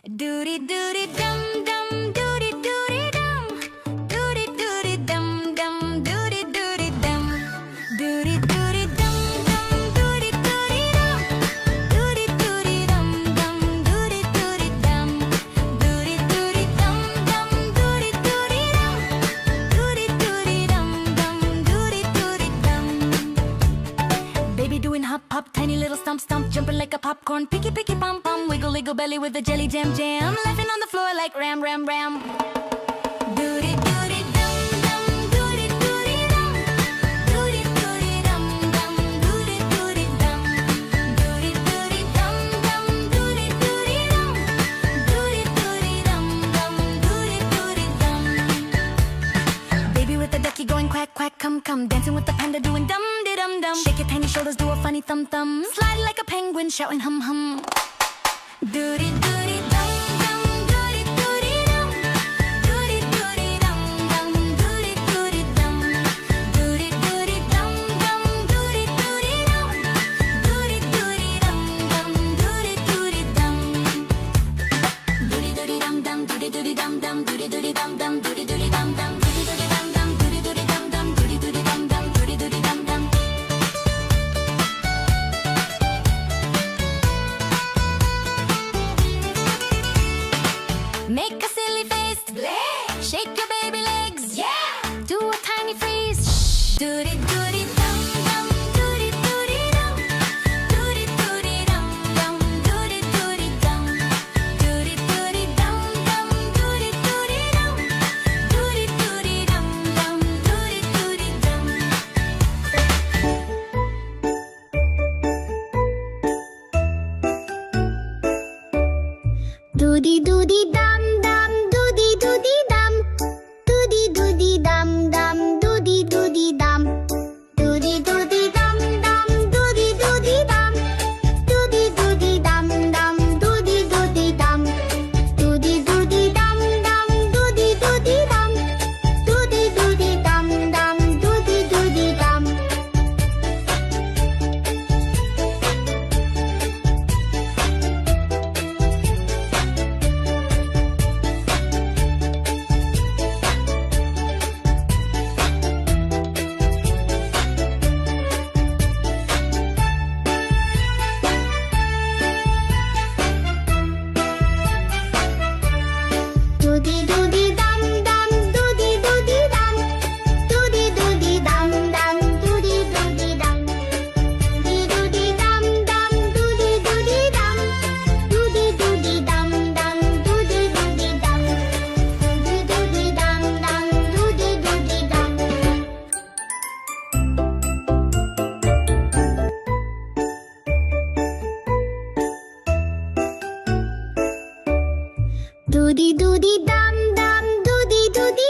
Doody doody dum dum doody doody dum. Doody doody dum dum doody doody dum. Doody doody dum dum doody doody dum. Doody doody dum dum doody doody dum. Doody doody dum dum doody doody dum. Doody doody dum dum doody doody dum. Baby doing hop hop, tiny little stomp stomp, jumping like a popcorn, picky picky pom pom, wiggle wiggle belly with a jelly jam jam, laughing on the floor like ram ram ram. Doody doody dum dum doody doody dum. Doody doody dum dum doody doody dum. Doody doody dum dum doody doody dum. Doody doody dum dum doody doody dum. Baby with the ducky going quack quack, come come, dancing with the panda doing dum de dum dum. Shake your tiny shoulders, do a funny thumb thumb, slide like a penguin, shouting hum hum. Doody doody dum dum doody doody dum. Doody doody dum dum doody doody dum. Doody doody dum dum doody doody dum. Doody doody dum dum doody doody dum. Doody doody dum dum doody doody dum dum doody doody dum dum doody doody dum dum doody doody dum dum doody doody dum dum doody doody dum dum doody doody dum dum. Make a silly face, bleh. Shake your baby legs, yeah. Do a tiny freeze, shh. Doody doody dum dum, doody doody dum. Doody doody dum dum, doody doody dum. Doody doody dum dum, doody doody dum. Doody doody dum dum, doody doody dum. Doody doody dum dum, doody doody dum. Doody doody dum dum, doody doody dum. Doody doody dum dum, doody doody dum. Doody doody dum dum, doody doody dum. Doody doody dum dum, doody doody dum. Doody doody dum dum, doody doody dum. Doody doody dum dum, doody doody dum. Doody doody dum dum, doody doody dum. Doody doody dum dum, doody doody dum. Doody doody dum dum, doody doody dum. Doody doody dum dum, doody doody dum. Doody doody dum dum, doody doody